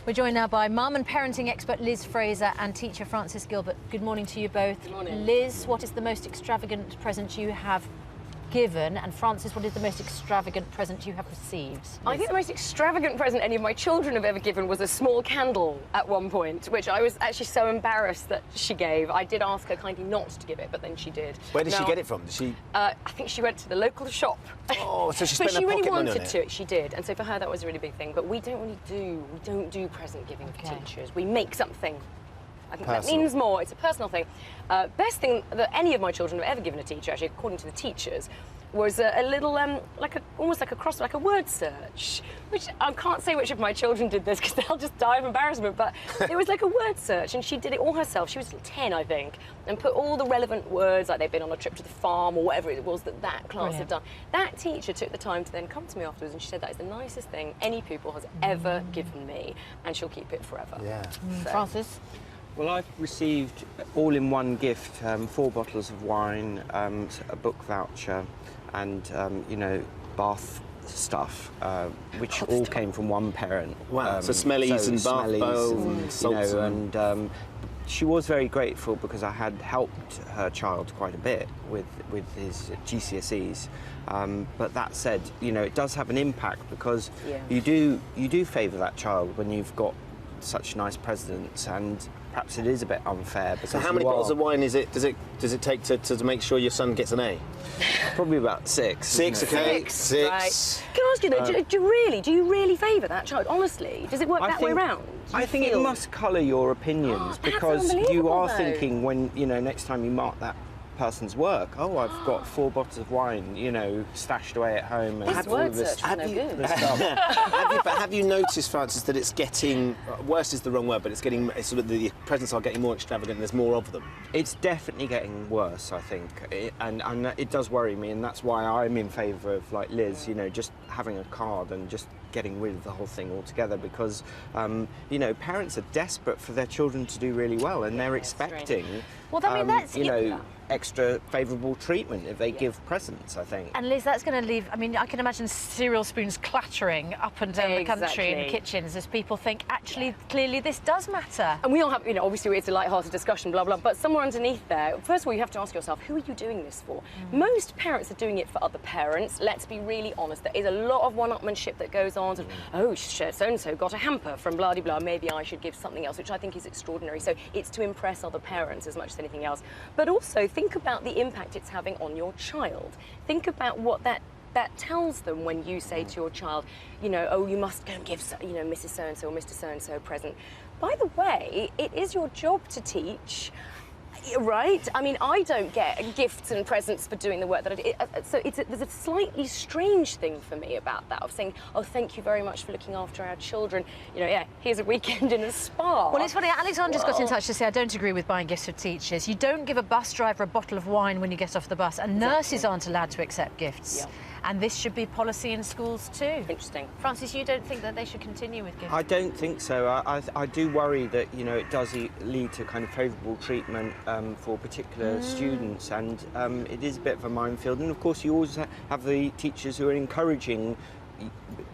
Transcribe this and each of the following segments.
We're joined now by mum and parenting expert Liz Fraser and teacher Frances Gilbert. Good morning to you both. Good morning. Liz, what is the most extravagant present you have given? And Frances, what is the most extravagant present you have received? I think the most extravagant present any of my children have ever given was a small candle at one point, which I was actually so embarrassed that she gave. I did ask her kindly not to give it, but then she did. Where did she get it from? Did she? I think she went to the local shop. Oh, so she spent But she her really pocket money on wanted it. to. She did, and so for her that was a really big thing. But we don't do present giving for teachers. We make something. I think Personal. that means more. It's a personal thing. Best thing that any of my children have ever given a teacher, actually, according to the teachers, was a little, almost like a cross, like a word search. Which I can't say which of my children did this because they'll just die of embarrassment. But it was like a word search, and she did it all herself. She was 10, I think, and put all the relevant words, like they'd been on a trip to the farm or whatever it was that class had done. That teacher took the time to then come to me afterwards, and she said that is the nicest thing any pupil has ever given me, and she'll keep it forever. Yeah. So. Frances? Well, I've received all-in-one gift, 4 bottles of wine, a book voucher, and, bath stuff, which all came from one parent. Wow, so smellies and bath bowl and salts and she was very grateful because I had helped her child quite a bit with his GCSEs. But that said, it does have an impact because you do favour that child when you've got such nice presents, and perhaps it is a bit unfair. So how many bottles of wine does it take to make sure your son gets an A? Probably about 6. 6, okay. 6. Right. Can I ask you though, do you really favour that child? Honestly, does it work that way around? I think it must colour your opinions because you are thinking when next time you mark that person's work, oh, I've got 4 bottles of wine, stashed away at home, and This all word this. search was no good. Have you noticed, Frances, that it's getting worse? Is the wrong word, but it's getting sort of the presents are getting more extravagant. There's more of them. It's definitely getting worse, I think, and it does worry me, and that's why I'm in favour of, like Liz, just having a card and just getting rid of the whole thing altogether because, parents are desperate for their children to do really well, and they're expecting, well, I mean, that's extra favourable treatment if they give presents, I think. And Liz, that's going to leave, I can imagine cereal spoons clattering up and down the country in the kitchens as people think, actually, clearly this does matter. And we all have, obviously it's a light-hearted discussion, blah, blah, but somewhere underneath there, first of all, you have to ask yourself, who are you doing this for? Most parents are doing it for other parents. Let's be really honest. There is a lot of one-upmanship that goes on. Oh, so-and-so got a hamper from blah-de-blah, maybe I should give something else, which I think is extraordinary. So it's to impress other parents as much as anything else. But also, think about the impact it's having on your child. Think about what that tells them when you say to your child, oh, you must go and give, Mrs. So-and-so or Mr. So-and-so a present. By the way, it is your job to teach, right? I don't get gifts and presents for doing the work that I do. So there's a slightly strange thing for me about that, of saying, oh, thank you very much for looking after our children. Here's a weekend in a spa. Well, it's funny, Alexandra's got in touch to say, I don't agree with buying gifts for teachers. You don't give a bus driver a bottle of wine when you get off the bus, and nurses aren't allowed to accept gifts. Yeah. And this should be policy in schools too. Interesting. Frances, you don't think that they should continue with gifts? I don't think so. I do worry that, it does lead to kind of favourable treatment for particular students, and it is a bit of a minefield. And of course, you always have the teachers who are encouraging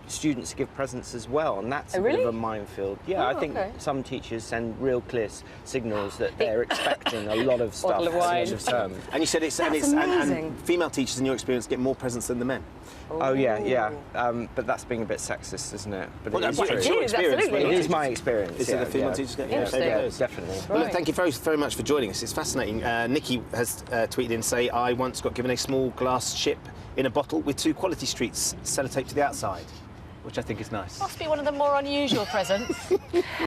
students to give presents as well, and that's a bit of a minefield. Yeah, I think some teachers send real clear signals that they're expecting a lot of stuff at the end of term. And you said and female teachers, in your experience, get more presents than the men. Oh yeah. But that's being a bit sexist, isn't it? But Well, it is that's true. your experience. Absolutely. It is my experience. Is it the female teachers get? Yeah, Yeah, definitely. Well, look, thank you very much for joining us. It's fascinating. Nikki has tweeted in, say, I once got given a small glass ship in a bottle with 2 Quality Streets sellotaped to the outside, which I think is nice. Must be one of the more unusual presents.